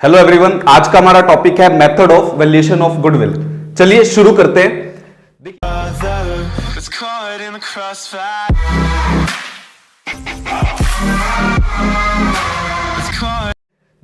Hello everyone, आज का हमारा टॉपिक है method of valuation of goodwill. चलिए शुरू करते हैं।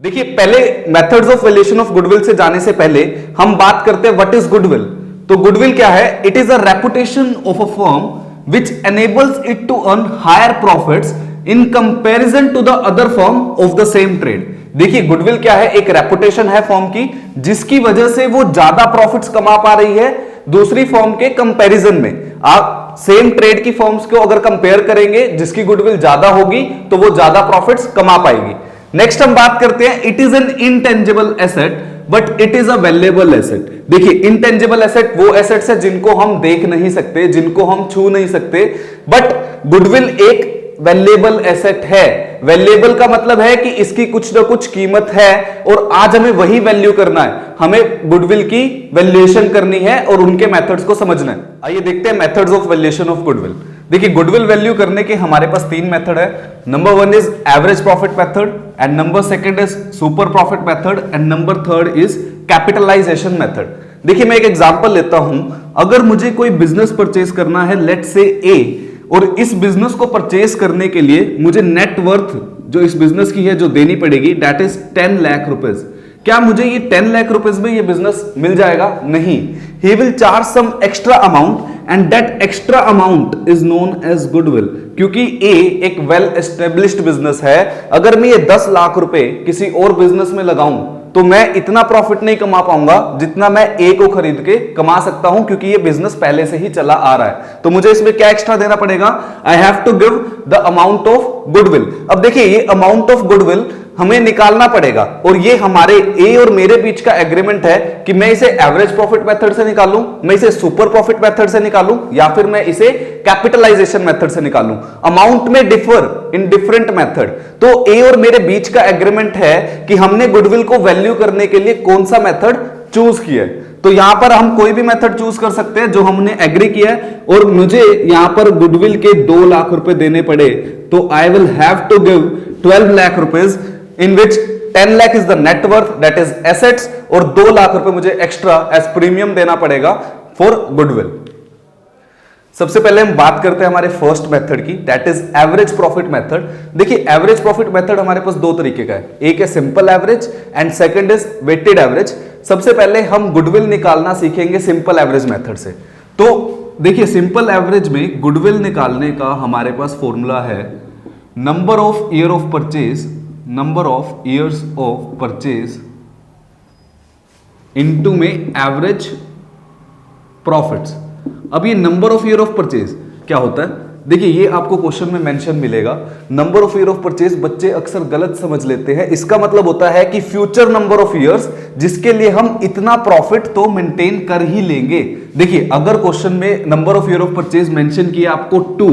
देखिए, पहले methods of valuation of goodwill से जाने से पहले हम बात करते हैं व्हाट इज गुडविल। तो गुडविल क्या है? It is a reputation of a firm which enables it to earn higher profits in comparison to the other firm of the same trade। देखिए, गुडविल क्या है? एक रेपुटेशन है फर्म की जिसकी वजह से वो ज्यादा प्रॉफिट्स कमा पा रही है दूसरी फर्म के कंपैरिजन में। आप सेम ट्रेड की फर्म्स को अगर कंपेयर करेंगे, जिसकी गुडविल ज्यादा होगी तो वो ज्यादा प्रॉफिट्स कमा पाएगी। नेक्स्ट हम बात करते हैं, it is an intangible asset but it is a valuable asset. देखिए, इनटेंजिबल एसेट वो एसेट्स है जिनको हम देख नहीं सकते, जिनको हम छू नहीं सकते, बट गुडविल एक वैल्यूएबल एसेट है। वैल्यूएबल का मतलब है कि इसकी कुछ ना कुछ कीमत है और आज हमें वही वैल्यू करना है। हमें गुडविल की वैल्यूएशन करनी है और उनके मेथड्स को समझना है। आइए देखते हैं methods of valuation of goodwill. देखिए, गुडविल वैल्यू करने के हमारे पास तीन मेथड है। Number one is average profit method, and number second is super profit method, and number third is capitalisation method. देखिए, मैं एक एग्जांपल लेता हूं। अगर मुझे कोई बिजनेस परचेज करना है, लेट्स से ए, और इस बिजनेस को परचेज करने के लिए मुझे नेट वर्थ जो इस बिजनेस की है जो देनी पड़ेगी, दैट इज 10 लाख रुपीज। क्या मुझे ये 10 लाख रुपीज में ये बिजनेस मिल जाएगा? नहीं। He will charge some extra amount and that extra amount is known as goodwill. क्योंकि ए एक वेल एस्टेब्लिश्ड बिजनेस है, अगर मैं ये 10 लाख रुपए किसी और बिजनेस में लगाऊं तो मैं इतना प्रॉफिट नहीं कमा पाऊंगा जितना मैं ए को खरीद के कमा सकता हूं, क्योंकि ये बिजनेस पहले से ही चला आ रहा है। तो मुझे इसमें क्या एक्स्ट्रा देना पड़ेगा? I have to give the amount of goodwill. अब देखिए, ये अमाउंट ऑफ गुडविल हमें निकालना पड़ेगा, और ये हमारे ए और मेरे बीच का एग्रीमेंट है कि मैं इसे एवरेज प्रॉफिट मेथड से निकालूं, मैं इसे सुपर प्रॉफिट मेथड से निकालूं, या फिर मैं इसे कैपिटलाइजेशन मेथड से निकालूं। अमाउंट में डिफर इन डिफरेंट मेथड। तो ए और मेरे बीच का एग्रीमेंट है कि हमने गुडविल को वैल्यू करने के लिए कौन सा मेथड चूज किया है। तो यहां पर हम कोई भी मेथड चूज कर सकते हैं जो हमने एग्री किया है, और मुझे यहां पर गुडविल के 2 लाख रुपए देने पड़े तो I will have to give 12 lakh rupees, in which 10 lakh is the net worth, that is assets, और 2 लाख रुपए मुझे एक्स्ट्रा एज प्रीमियम देना पड़ेगा फॉर गुडविल। सबसे पहले हम बात करते हैं हमारे फर्स्ट मेथड की, that is average profit method. देखिए, एवरेज प्रॉफिट मेथड हमारे पास दो तरीके का है, एक है simple average and second is weighted average. सबसे पहले हम गुडविल निकालना सीखेंगे सिंपल एवरेज मेथड से। तो देखिए, सिंपल एवरेज में गुडविल निकालने का हमारे पास फॉर्मूला है number of year of purchase, number of years of purchase into में एवरेज प्रॉफिट्स। अब ये number of year of purchase क्या होता है? देखिए, ये आपको क्वेश्चन में मेंशन मिलेगा। Number of year of purchase बच्चे अक्सर गलत समझ लेते हैं। इसका मतलब होता है कि फ्यूचर नंबर ऑफ ईयर्स जिसके लिए हम इतना प्रॉफिट तो मेंटेन कर ही लेंगे। देखिए, अगर क्वेश्चन में number of year of purchase mention किया आपको 2,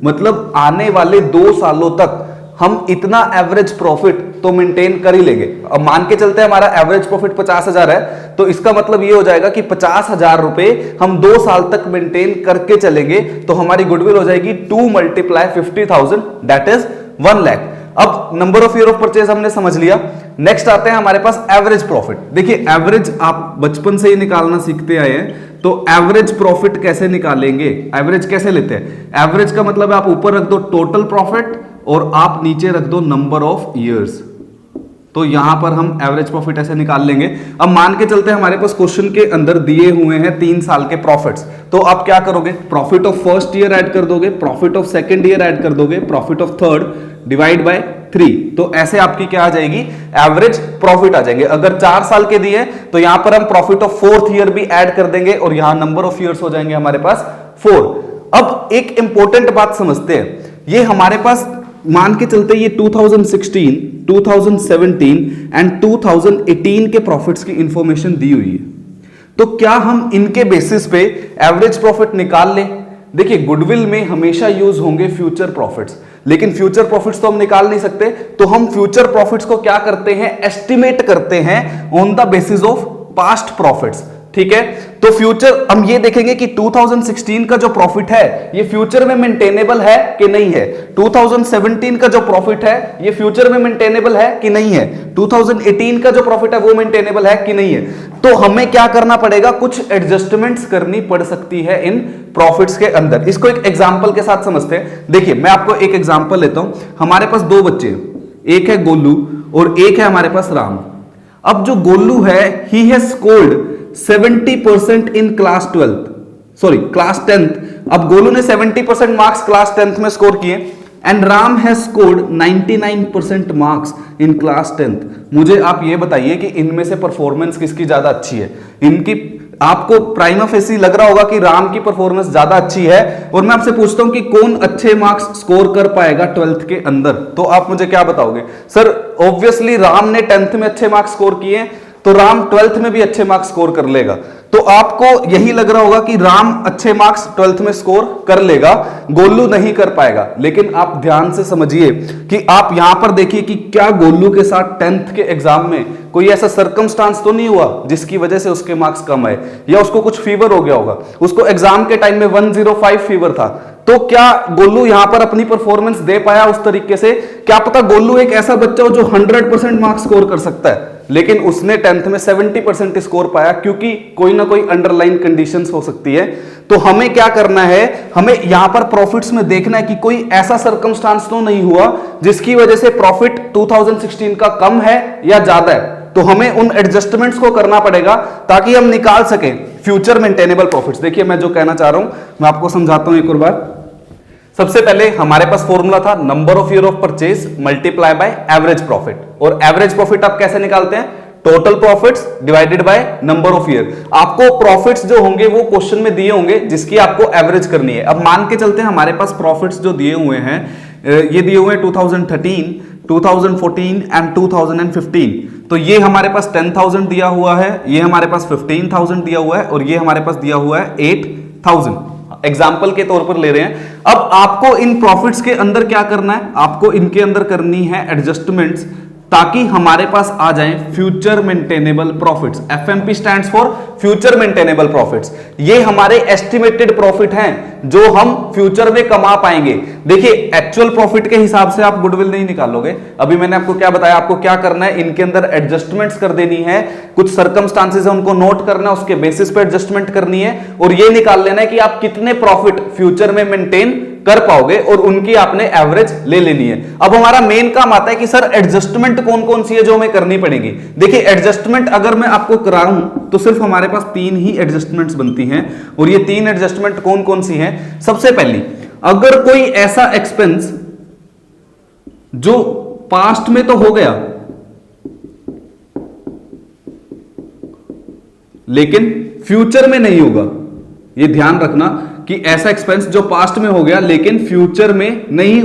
मतलब आने वाले 2 सालों तक हम इतना एवरेज प्रॉफिट तो मेंटेन कर ही लेंगे। अब मान के चलते हैं हमारा एवरेज प्रॉफिट 50,000 है, तो इसका मतलब ये हो जाएगा कि 50,000 रुपए हम 2 साल तक मेंटेन करके चलेंगे, तो हमारी गुडविल हो जाएगी 2 × 50,000, दैट इज 1 लाख। अब number of year of purchase हमने समझ लिया। नेक्स्ट आते हैं हमारे पास एवरेज प्रॉफिट। देखिए, एवरेज आप बचपन से ही निकालना सीखते आए हैं, तो एवरेज प्रॉफिट कैसे निकालेंगे? एवरेज कैसे लेते हैं? एवरेज का मतलब आप ऊपर रख दो टोटल प्रॉफिट और आप नीचे रख दो नंबर ऑफ ईयर्स। तो यहां पर हम एवरेज प्रॉफिट ऐसे निकाल लेंगे। अब मान के चलते हैं हमारे पास क्वेश्चन के अंदर दिए हुए हैं 3 साल के प्रॉफिट्स, तो आप क्या करोगे? Profit of first year add कर दोगे, profit of second year add कर दोगे, profit of third divide by 3। तो ऐसे आपकी क्या आ जाएगी? एवरेज प्रॉफिट आ जाएंगे। अगर 4 साल के दिए तो यहां पर हम प्रॉफिट ऑफ फोर्थ ईयर भी ऐड कर देंगे और यहां नंबर ऑफ ईयर्स हो जाएंगे हमारे पास 4। अब एक इंपॉर्टेंट बात समझते हैं, ये हमारे पास मान के चलते ये 2016, 2017 एंड 2018 के प्रॉफिट्स की इंफॉर्मेशन दी हुई है, तो क्या हम इनके बेसिस पे एवरेज प्रॉफिट निकाल लें? देखिए, गुडविल में हमेशा यूज होंगे फ्यूचर प्रॉफिट्स, लेकिन फ्यूचर प्रॉफिट्स तो हम निकाल नहीं सकते, तो हम फ्यूचर प्रॉफिट्स को क्या करते हैं? एस्टिमेट करते हैं on the basis of past profits. ठीक है। तो फ्यूचर हम ये देखेंगे कि 2016 का जो प्रॉफिट है ये फ्यूचर में मेंटेनेबल है कि नहीं है, 2017 का जो प्रॉफिट है ये फ्यूचर में मेंटेनेबल है कि नहीं है, 2018 का जो प्रॉफिट है वो मेंटेनेबल है कि नहीं है। तो हमें क्या करना पड़ेगा, कुछ एडजस्टमेंट्स करनी पड़ सकती है इन प्रॉफिट्स के अंदर। इसको एक एग्जांपल के साथ समझते हैं। देखिए मैं आपको एक एग्जांपल लेता हूं। हमारे पास दो बच्चे हैं, एक है गोलू और एक है हमारे पास राम। अब जो गोलू है he has scored 70% in class 10th। अब गोलू ने 70% मार्क्स क्लास 10th में स्कोर किए and Ram has scored 99% marks in class 10th। मुझे आप ये बताइए कि इनमें से परफॉर्मेंस किसकी ज्यादा अच्छी है। इनकी आपको प्राइमा फेसी लग रहा होगा कि राम की परफॉर्मेंस ज्यादा अच्छी है, और मैं आपसे पूछता हूं कि कौन अच्छे मार्क्स स्कोर कर पाएगा 12th के अंदर, तो आप मुझे क्या बताओगे? सर ऑब्वियसली राम ने 10th में अच्छे मार्क्स स्कोर किए तो राम 12th में भी अच्छे मार्क्स स्कोर कर लेगा। तो आपको यही लग रहा होगा कि राम अच्छे मार्क्स 12th में स्कोर कर लेगा, गोलू नहीं कर पाएगा। लेकिन आप ध्यान से समझिए कि आप यहां पर देखिए कि क्या गोलू के साथ 10th के एग्जाम में कोई ऐसा सर्कमस्टांस तो नहीं हुआ जिसकी वजह से उसके मार्क्स कम आए, या उसको कुछ फीवर हो गया होगा। उसको एग्जाम के टाइम में 105 फीवर था, तो क्या गोलू यहां पर अपनी परफॉर्मेंस दे पाया उस तरीके से? क्या पता गोलू एक ऐसा बच्चा हो जो 100% मार्क्स स्कोर कर सकता है, लेकिन उसने 10th में 70% स्कोर पाया, क्योंकि कोई ना कोई अंडरलाइन कंडीशंस हो सकती है। तो हमें क्या करना है, हमें यहां पर प्रॉफिट्स में देखना है कि कोई ऐसा सर्कमस्टांस तो नहीं हुआ जिसकी वजह से प्रॉफिट 2016 का कम है या ज्यादा है। तो हमें उन एडजस्टमेंट्स को करना पड़ेगा ताकि हम निकाल सकें फ्यूचर मेंटेनेबल प्रॉफिट्स। देखिए मैं जो कहना चाह रहा हूं मैं आपको समझाता हूं एक और बार। सबसे पहले हमारे पास फॉर्मूला था number of year of purchase multiply by average profit, और एवरेज प्रॉफिट आप कैसे निकालते हैं? Total profits divided by number of year. आपको प्रॉफिट्स जो होंगे वो क्वेश्चन में दिए होंगे जिसकी आपको एवरेज करनी है। अब मान के चलते हैं हमारे पास प्रॉफिट्स जो दिए हुए हैं ये दिए हुए हैं 2013, 2014 एंड 2015। तो ये हमारे पास 10,000 दिया हुआ है, ये हमारे पास 15,000 दिया हुआ है, और ये हमारे पास दिया हुआ है 8,000। एग्जाम्पल के तौर पर ले रहे हैं। अब आपको इन प्रॉफिट्स के अंदर क्या करना है, आपको इनके अंदर करनी है एडजस्टमेंट्स ताकि हमारे पास आ जाए future maintainable profits. FMP stands for future maintainable profits. ये हमारे एस्टिमेटेड प्रॉफिट हैं जो हम फ्यूचर में कमा पाएंगे। देखिए एक्चुअल प्रॉफिट के हिसाब से आप गुडविल नहीं निकालोगे। अभी मैंने आपको क्या बताया, आपको क्या करना है, इनके अंदर एडजस्टमेंट्स कर देनी है, कुछ सर्कमस्टांसेस है उनको नोट करना है, उसके बेसिस पे एडजस्टमेंट करनी है, और ये निकाल लेना है कि आप कितने प्रॉफिट फ्यूचर में मेंटेन कर पाओगे, और उनकी आपने एवरेज ले लेनी है। अब हमारा मेन काम आता है कि सर एडजस्टमेंट कौन कौन सी है जो हमें करनी पड़ेगी। देखिए एडजस्टमेंट अगर मैं आपको कराऊं तो सिर्फ हमारे पास 3 ही एडजस्टमेंट्स बनती हैं, और ये 3 एडजस्टमेंट कौन कौन सी हैं? सबसे पहली, अगर कोई ऐसा एक्सपेंस जो पास्ट में तो हो गया लेकिन फ्यूचर में नहीं होगा, ये ध्यान रखना कि ऐसा एक्सपेंस जो पास्ट में हो गया लेकिन फ्यूचर में नहीं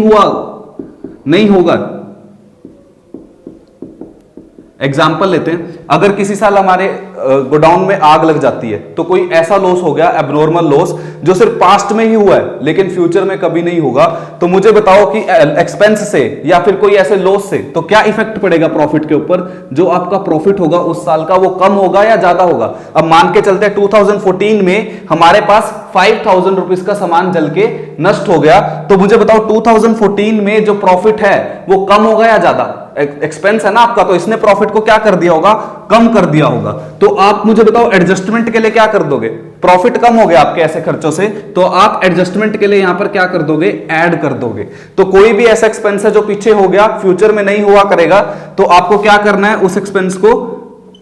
होगा। एग्जाम्पल लेते हैं, अगर किसी साल हमारे गोडाउन में आग लग जाती है तो कोई ऐसा लॉस हो गया, एबनॉर्मल लॉस, जो सिर्फ पास्ट में ही हुआ है लेकिन फ्यूचर में कभी नहीं होगा, तो मुझे बताओ कि एक्सपेंस से या फिर कोई ऐसे लॉस से तो क्या इफेक्ट पड़ेगा प्रॉफिट के ऊपर? जो आपका प्रॉफिट होगा उस साल का वो कम होगा या ज्यादा होगा? अब मान के चलते हैं 2014 में हमारे पास 5,000 रुपीज का सामान जल के नष्ट हो गया, तो मुझे बताओ 2014 में जो प्रॉफिट है वो कम होगा या ज्यादा? एक्सपेंस है ना आपका, तो इसने प्रॉफिट को क्या कर दिया होगा? कम कर दिया होगा। तो आप मुझे बताओ एडजस्टमेंट के लिए क्या कर दोगे? प्रॉफिट कम हो गया आपके ऐसे खर्चों से, तो आप एडजस्टमेंट के लिए यहां पर क्या कर दोगे? ऐड कर दोगे। तो कोई भी ऐसा एक्सपेंस है जो पीछे हो गया, फ्यूचर में नहीं हुआ करेगा, तो आपको क्या करना है? उस एक्सपेंस को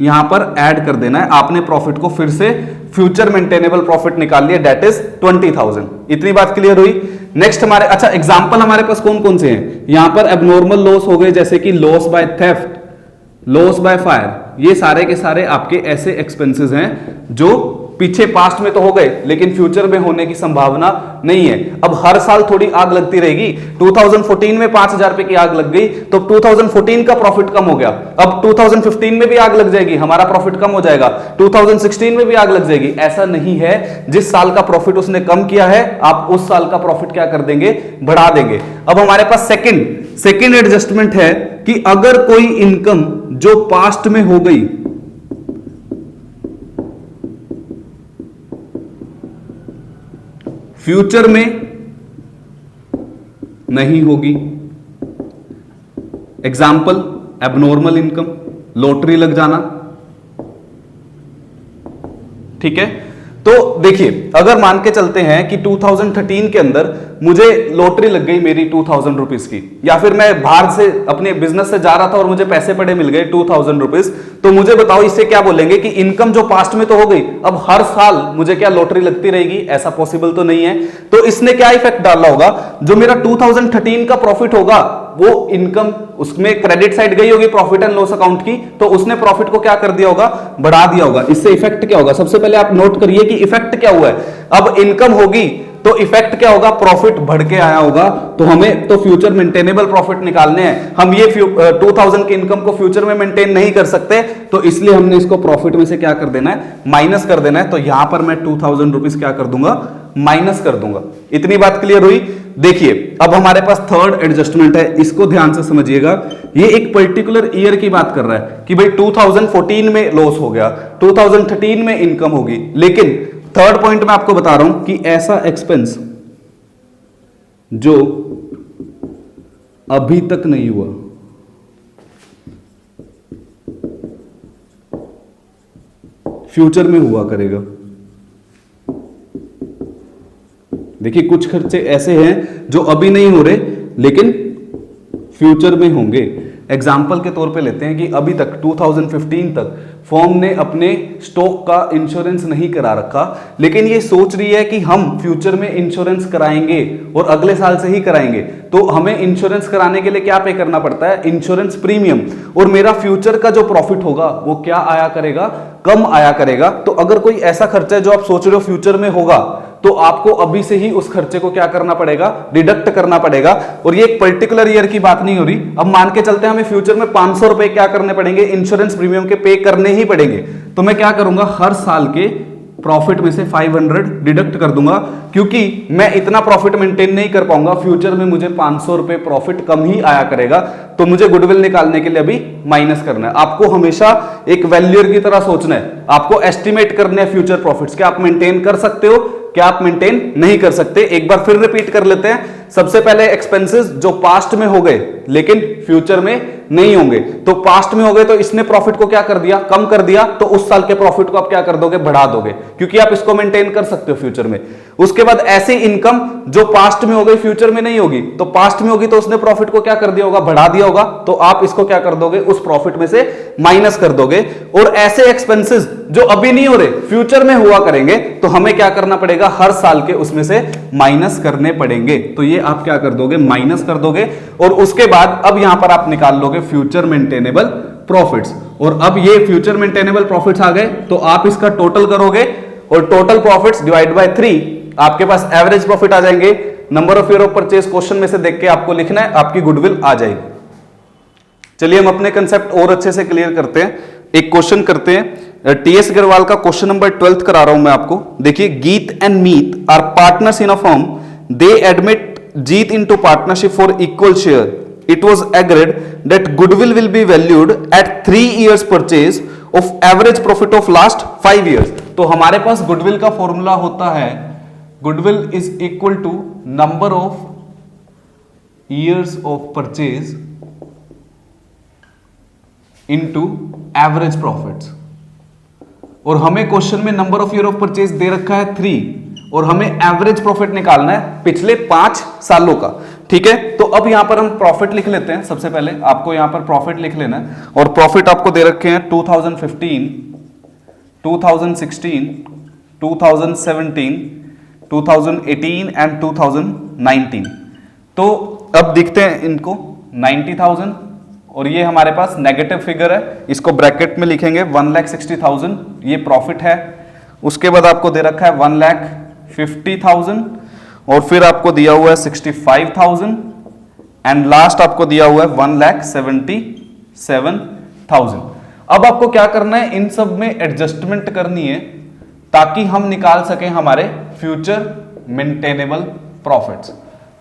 यहां पर ऐड कर देना है। आपने प्रॉफिट को फिर से फ्यूचर मेंटेनेबल प्रॉफिट निकाल लिया, दैट इज 20,000। इतनी बात क्लियर हुई? नेक्स्ट हमारे, अच्छा एग्जांपल हमारे पास कौन कौन से हैं? यहां पर एबनॉर्मल लॉस हो गए जैसे कि loss by theft, loss by fire, ये सारे के सारे आपके ऐसे एक्सपेंसेस हैं जो पीछे पास्ट में तो हो गए लेकिन फ्यूचर में होने की संभावना नहीं है। अब हर साल थोड़ी आग लगती रहेगी। 2014 में 5,000 रुपए की आग लग गई तो 2014 का प्रॉफिट कम हो गया, अब 2015 में भी आग लग जाएगी, हमारा प्रॉफिट कम हो जाएगा, 2016 में भी आग लग जाएगी। ऐसा नहीं है, जिस साल का प्रॉफिट उसने कम किया है आप उस साल का प्रॉफिट क्या कर देंगे? बढ़ा देंगे। अब हमारे पास सेकंड एडजस्टमेंट है कि अगर कोई इनकम जो पास्ट में हो गई फ्यूचर में नहीं होगी। एग्जाम्पल, एबनॉर्मल इनकम, लॉटरी लग जाना। ठीक है, तो देखिए अगर मान के चलते हैं कि 2013 के अंदर मुझे लॉटरी लग गई मेरी 2000 रुपीज की, या फिर मैं बाहर से अपने बिजनेस से जा रहा था और मुझे पैसे पड़े मिल गए 2000 रुपीज, तो मुझे बताओ इससे क्या बोलेंगे कि इनकम जो पास्ट में तो हो गई, अब हर साल मुझे क्या लॉटरी लगती रहेगी? ऐसा पॉसिबल तो नहीं है। तो इसने क्या इफेक्ट डाला होगा, जो मेरा 2013 का प्रॉफिट होगा वो इनकम, उसमें क्रेडिट साइड गई होगी प्रॉफिट एंड लॉस अकाउंट की, तो उसने प्रॉफिट को क्या कर दिया होगा? बढ़ा दिया होगा। इससे इफेक्ट क्या होगा? सबसे पहले आप नोट करिए कि इफेक्ट क्या हुआ है। अब इनकम होगी तो इफेक्ट क्या होगा? प्रॉफिट बढ़ के आया होगा। तो हमें तो फ्यूचर मेंटेनेबल प्रॉफिट निकालने हैं, हम ये 2000 की इनकम को फ्यूचर में मेंटेन नहीं कर सकते, तो इसलिए हमने इसको प्रॉफिट में से क्या कर देना है? माइनस कर देना है। तो यहां पर मैं 2000 रुपीज क्या कर दूंगा? माइनस कर दूंगा। इतनी बात क्लियर हुई? देखिए अब हमारे पास थर्ड एडजस्टमेंट है, इसको ध्यान से समझिएगा। ये एक पर्टिकुलर ईयर की बात कर रहा है कि भाई 2014 में लॉस हो गया, 2013 में इनकम होगी, लेकिन थर्ड पॉइंट मैं आपको बता रहा हूं कि ऐसा एक्सपेंस जो अभी तक नहीं हुआ, फ्यूचर में हुआ करेगा। देखिए कुछ खर्चे ऐसे हैं जो अभी नहीं हो रहे लेकिन फ्यूचर में होंगे। एग्जाम्पल के तौर पे लेते हैं कि अभी तक 2015 तक फर्म ने अपने स्टॉक का इंश्योरेंस नहीं करा रखा, लेकिन ये सोच रही है कि हम फ्यूचर में इंश्योरेंस कराएंगे और अगले साल से ही कराएंगे। तो हमें इंश्योरेंस कराने के लिए क्या पे करना पड़ता है? Insurance premium. और मेरा फ्यूचर का जो प्रॉफिट होगा वो क्या आया करेगा? कम आया करेगा। तो अगर कोई ऐसा खर्चा है जो आप सोच रहे हो फ्यूचर में होगा, तो आपको अभी से ही उस खर्चे को क्या करना पड़ेगा? डिडक्ट करना पड़ेगा। और ये एक पर्टिकुलर ईयर की बात नहीं हो रही। अब मान के चलते हैं हमें फ्यूचर में 500 रुपए क्या करने पड़ेंगे? इंश्योरेंस प्रीमियम के पे करने ही पड़ेंगे। तो मैं क्या करूंगा? हर साल के प्रॉफिट में से 500 डिडक्ट कर दूंगा, क्योंकि मैं इतना प्रॉफिट मेंटेन नहीं कर पाऊंगा। फ्यूचर में मुझे 500 रुपए प्रॉफिट कम ही आया करेगा, तो मुझे गुडविल निकालने के लिए अभी माइनस करना है। आपको हमेशा एक वैल्यूअर की तरह सोचना है, आपको एस्टिमेट करने हैं फ्यूचर प्रॉफिट्स। क्या आप मेंटेन कर सकते हो? क्या आप मेंटेन नहीं कर सकते? एक बार फिर रिपीट कर लेते हैं। सबसे पहले एक्सपेंसेस जो पास्ट में हो गए लेकिन फ्यूचर में नहीं होंगे, तो पास्ट में हो गए तो इसने प्रॉफिट को क्या कर दिया? कम कर दिया। तो उस साल के प्रॉफिट को आप क्या कर दोगे? बढ़ा दोगे, क्योंकि आप इसको मेंटेन कर सकते हो फ्यूचर में। उसके बाद ऐसी इनकम जो पास्ट में हो गई फ्यूचर में नहीं होगी, तो पास्ट में होगी तो उसने प्रॉफिट को क्या कर दिया होगा? बढ़ा दिया होगा। तो आप इसको क्या कर दोगे? उस प्रॉफिट में से माइनस कर दोगे। और ऐसे एक्सपेंसेस जो अभी नहीं हो रहे फ्यूचर में हुआ करेंगे, तो हमें क्या करना पड़ेगा? हर साल के उसमें से माइनस करने पड़ेंगे। तो ये आप क्या कर दोगे? माइनस कर दोगे। और उसके बाद अब यहां पर आप निकाल लोगे फ्यूचर मेंटेनेबल प्रॉफिट्स। और अब ये फ्यूचर मेंटेनेबल प्रॉफिट्स आ गए, तो आप इसका टोटल करोगे और टोटल प्रॉफिट्स डिवाइड बाय 3, आपके पास एवरेज प्रॉफिट आ जाएंगे। Number of year of purchase question में से देख के आपको लिखना है, आपकी गुडविल आ जाएगी। चलिए हम अपने कंसेप्ट और अच्छे से क्लियर करते हैं। एक क्वेश्चन करते हैं, टीएस अग्रवाल का क्वेश्चन नंबर 12 करा रहा हूं मैं आपको। देखिए, Geet and Meet are partners in a firm, they admit Jeet into partnership for equal share. It was agreed that goodwill will be valued at 3 years purchase of average profit of last 5 years. तो हमारे पास goodwill का formula होता है, goodwill is equal to number of years of purchase into average profits. और हमें question में number of year of purchase दे रखा है 3, और हमें एवरेज प्रॉफिट निकालना है पिछले 5 सालों का। ठीक है, तो अब यहां पर हम प्रॉफिट लिख लेते हैं। सबसे पहले आपको यहां पर प्रॉफिट लिख लेना है, और प्रॉफिट आपको दे रखे हैं 2015, 2016, 2017, 2018 एंड 2019। तो अब दिखते हैं इनको 90,000, और ये हमारे पास नेगेटिव फिगर है, इसको ब्रैकेट में लिखेंगे 1,60,000, ये प्रॉफिट है। उसके बाद आपको दे रखा है 1,50,000, और फिर आपको दिया हुआ है 65,000, एंड लास्ट आपको दिया हुआ है 1,77,000। अब आपको क्या करना है? इन सब में एडजस्टमेंट करनी है ताकि हम निकाल सकें हमारे फ्यूचर मेंटेनेबल प्रॉफिट्स।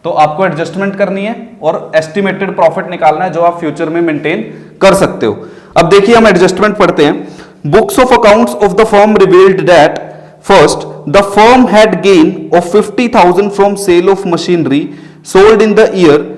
तो आपको एडजस्टमेंट करनी है और एस्टिमेटेड प्रॉफिट निकालना है जो आप फ्यूचर में मेंटेन कर सकते हो। अब देखिए हम एडजस्टमेंट पढ़ते हैं। Books of accounts of the firm revealed that first the firm had gain of 50,000 from sale of machinery sold in the year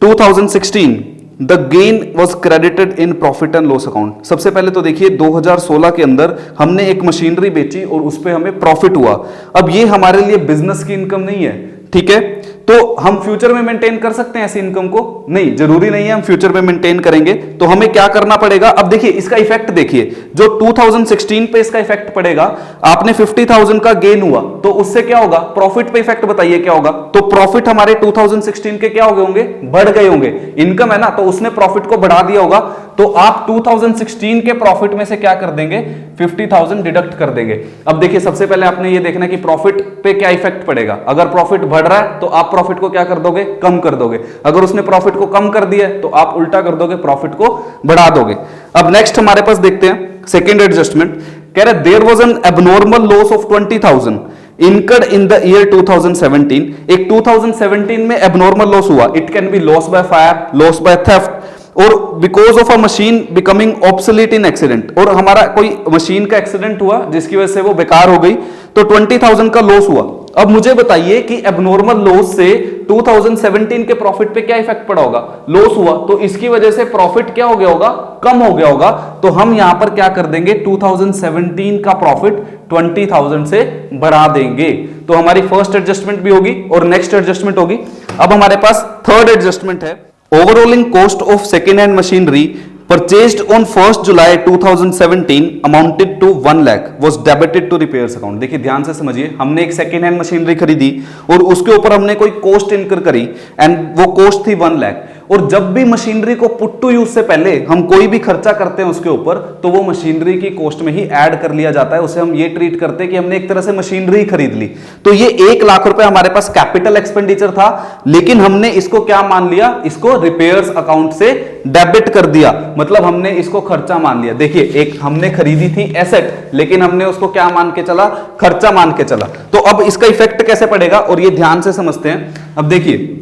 2016, the gain was credited in profit and loss account. सबसे पहले तो देखिए 2016 के अंदर हमने एक machinery बेची और उस पर हमें प्रॉफिट हुआ। अब ये हमारे लिए बिजनेस की इनकम नहीं है, ठीक है, तो हम फ्यूचर में मेंटेन कर सकते हैं ऐसी इनकम को? नहीं, जरूरी नहीं है हम फ्यूचर में मेंटेन करेंगे। तो हमें क्या करना पड़ेगा? अब देखिए इसका इफेक्ट देखिए, जो 2016 पे इसका इफेक्ट पड़ेगा, आपने 50,000 का गेन हुआ तो उससे क्या होगा? प्रॉफिट पे इफेक्ट बताइए क्या होगा? तो प्रॉफिट हमारे 2016 के क्या हो गए होंगे? बढ़ गए होंगे। इनकम है ना, तो उसने प्रॉफिट को बढ़ा दिया होगा, तो आप 2016 के प्रॉफिट में से क्या कर देंगे? 50,000 डिडक्ट कर देंगे। अब देखिए सबसे पहले आपने ये देखना कि प्रॉफिट पे क्या इफेक्ट पड़ेगा। अगर प्रॉफिट बढ़ रहा है तो आप प्रॉफिट को क्या कर दोगे? कम कर दोगे। अगर उसने प्रॉफिट को कम कर दिया तो आप उल्टा कर दोगे, प्रॉफिट को बढ़ा दोगे। अब नेक्स्ट हमारे पास देखते हैं सेकेंड एडजस्टमेंट। कह रहे there was an abnormal loss of 20,000 incurred in the year 2017। एक 2017 में एबनॉर्मल लॉस हुआ। It can be loss by fire, loss by theft, और because of a machine becoming obsolete in accident, और हमारा कोई machine का एक्सीडेंट हुआ जिसकी वजह से वो बेकार हो गई, तो 20,000 का लॉस हुआ। अब मुझे बताइए कि एबनॉर्मल लॉस से 2017 के प्रॉफिट पे क्या इफेक्ट पड़ा होगा? लॉस हुआ, तो इसकी वजह से प्रॉफिट क्या हो गया होगा? कम हो गया होगा। तो हम यहां पर क्या कर देंगे? 2017 का प्रॉफिट 20,000 से बढ़ा देंगे। तो हमारी फर्स्ट एडजस्टमेंट भी होगी और नेक्स्ट एडजस्टमेंट होगी। अब हमारे पास थर्ड एडजस्टमेंट है, overhauling cost of second hand machinery purchased on 1st July 2017 amounted to 1 lakh was debited to repairs account। देखिए ध्यान से समझिए, हमने एक सेकेंड हैंड मशीनरी खरीदी और उसके ऊपर हमने कोई कॉस्ट इनकर करी एंड वो कॉस्ट थी 1 लाख। और जब भी मशीनरी को पुट टू यूज से पहले हम कोई भी खर्चा करते हैं उसके ऊपर, तो वो मशीनरी की कॉस्ट में ही ऐड कर लिया जाता है। उसे हम ये ट्रीट करते हैं कि हमने एक तरह से मशीनरी खरीद ली। तो ये 1 लाख रुपए हमारे पास कैपिटल एक्सपेंडिचर था, लेकिन हमने इसको क्या मान लिया? इसको रिपेयर्स अकाउंट से डेबिट कर दिया, मतलब हमने इसको खर्चा मान लिया। देखिए एक हमने खरीदी थी एसेट, लेकिन हमने उसको क्या मान के चला? खर्चा मान के चला। तो अब इसका इफेक्ट कैसे पड़ेगा और ये ध्यान से समझते हैं। अब देखिए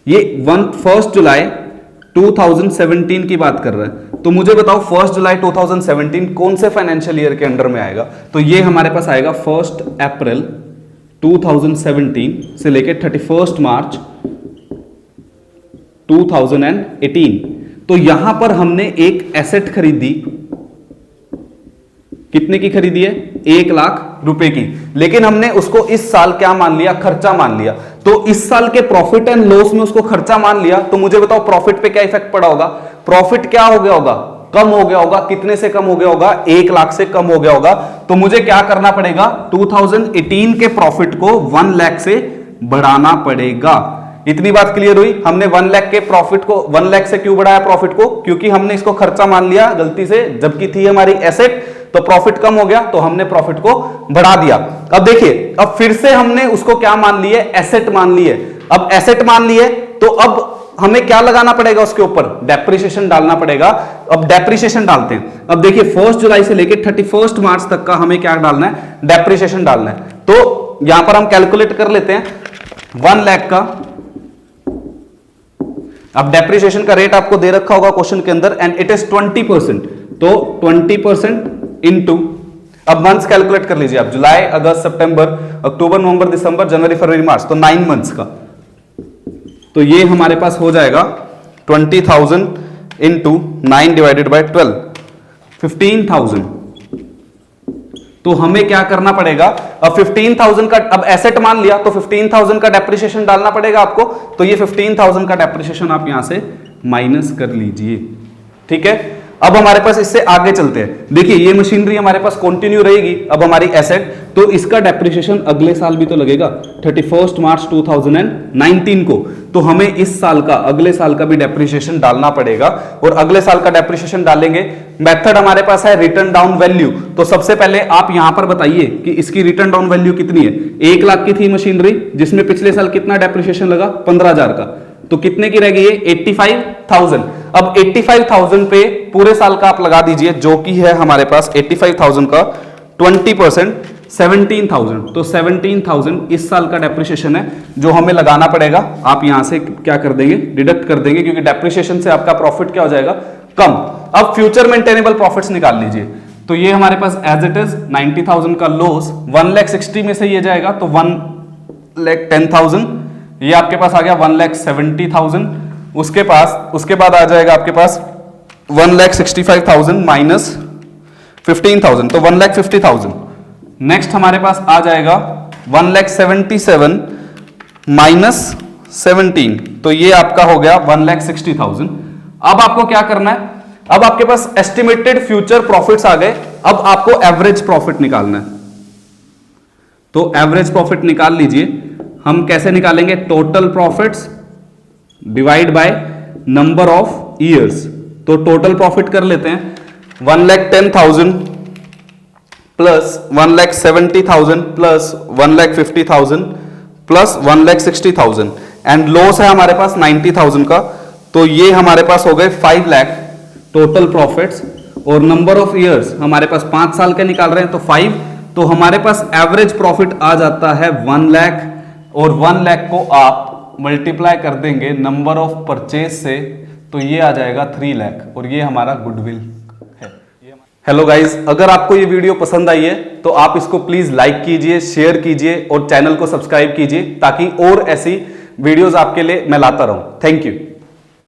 ये 1 जुलाई 2017 की बात कर रहा है, तो मुझे बताओ 1 जुलाई 2017 कौन से फाइनेंशियल ईयर के अंडर में आएगा? तो ये हमारे पास आएगा 1 अप्रैल 2017 से लेकर 31 मार्च 2018। तो यहां पर हमने एक एसेट खरीदी, कितने की खरीदी है? 1 लाख रुपए की, लेकिन हमने उसको इस साल क्या मान लिया? खर्चा मान लिया। तो इस साल के प्रॉफिट एंड लॉस में उसको खर्चा मान लिया, तो मुझे बताओ प्रॉफिट पे क्या इफेक्ट पड़ा होगा? प्रॉफिट क्या हो गया होगा? कम हो गया होगा। कितने से कम हो गया होगा? 1 लाख से कम हो गया होगा। तो मुझे क्या करना पड़ेगा? 2018 के प्रॉफिट को 1 लाख से बढ़ाना पड़ेगा। इतनी बात क्लियर हुई? हमने 1 लाख के प्रॉफिट को 1 लाख से क्यों बढ़ाया प्रॉफिट को? क्योंकि हमने इसको खर्चा मान लिया गलती से, जबकि थी हमारी एसेट, तो प्रॉफिट कम हो गया, तो हमने प्रॉफिट को बढ़ा दिया। अब देखिए, अब फिर से हमने उसको क्या मान लिए? एसेट मान लिए। अब एसेट मान लिए तो अब हमें क्या लगाना पड़ेगा उसके ऊपर? डेप्रिसिएशन डालना पड़ेगा। अब डेप्रिसिएशन डालते हैं। अब देखिए 1 जुलाई से लेकर 31 मार्च तक का हमें क्या डालना है? डेप्रिसिएशन डालना है। तो यहां पर हम कैलकुलेट कर लेते हैं 1 लाख का। अब डेप्रिसिएशन का रेट आपको दे रखा होगा क्वेश्चन के अंदर, एंड इट इज 20%। तो 20% इनटू, अब मंथ्स कैलकुलेट कर लीजिए आप, जुलाई, अगस्त, सितंबर, अक्टूबर, नवंबर, दिसंबर, जनवरी, फरवरी, मार्च, तो 9 मंथ्स का। तो ये हमारे पास हो जाएगा 20,000 इंटू 9 डिवाइडेड बाय 12, 15,000। तो हमें क्या करना पड़ेगा? अब 15,000 का, अब एसेट मान लिया तो 15,000 का डेप्रिसिएशन डालना पड़ेगा आपको। तो ये 15,000 का डेप्रिसिएशन आप यहां से माइनस कर लीजिए, ठीक है। अब हमारे पास इससे आगे चलते हैं। देखिए ये मशीनरी हमारे पास कंटिन्यू रहेगी, अब हमारी एसेट, तो इसका डेप्रिसिएशन अगले साल भी तो लगेगा 31 मार्च 2019 को। तो हमें इस साल का, अगले साल का भी डेप्रिसिएशन डालना पड़ेगा, और अगले साल का डेप्रिसिएशन डालेंगे। मेथड हमारे पास है रिटर्न डाउन वैल्यू। तो सबसे पहले आप यहां पर बताइए कि इसकी रिटर्न डाउन वैल्यू कितनी है? 1 लाख की थी मशीनरी, जिसमें पिछले साल कितना डेप्रिसिएशन लगा? 15,000 का। तो कितने की रह गई है? 85,000। अब 85,000 पे पूरे साल का आप लगा दीजिए, जो कि है हमारे पास 85,000 का 20%, 17,000। तो 17,000 इस साल का डेप्रिसिएशन है जो हमें लगाना पड़ेगा। आप यहां से क्या कर देंगे? डिडक्ट कर देंगे, क्योंकि डेप्रिसिएशन से आपका प्रॉफिट क्या हो जाएगा? कम। अब फ्यूचर मेंटेनेबल प्रॉफिट्स निकाल लीजिए। तो तो ये हमारे पास एज इट इज 90,000 का लॉस 1,60,000 में से ये जाएगा तो 1,10,000, ये आपके पास आ गया 1,70,000। उसके बाद आ जाएगा आपके पास 1,65,000 माइनस 15,000 तो 1,50,000। नेक्स्ट हमारे पास आ जाएगा 1,77,000 माइनस 17 तो ये आपका हो गया 1,60,000। अब आपको क्या करना है, अब आपके पास एस्टिमेटेड फ्यूचर प्रॉफिट्स आ गए, अब आपको एवरेज प्रॉफिट निकालना है। तो एवरेज प्रॉफिट निकाल लीजिए। हम कैसे निकालेंगे, total profits divide by number of years. तो टोटल प्रॉफिट कर लेते हैं 1,10,000 plus 1,70,000 plus 1,50,000 plus 1,60,000 and loss है हमारे पास 90,000 का, तो ये हमारे पास हो गए 5 लाख टोटल प्रॉफिट्स। और नंबर ऑफ इयर्स हमारे पास 5 साल के निकाल रहे हैं तो 5, तो हमारे पास एवरेज प्रॉफिट आ जाता है 1 लाख। और 1 लाख को आप मल्टीप्लाई कर देंगे नंबर ऑफ परचेज से तो ये आ जाएगा 3 लाख और ये हमारा गुडविल है। हेलो गाइस, अगर आपको ये वीडियो पसंद आई है तो आप इसको प्लीज लाइक कीजिए, शेयर कीजिए और चैनल को सब्सक्राइब कीजिए ताकि और ऐसी वीडियोस आपके लिए मैं लाता रहूं। Thank you.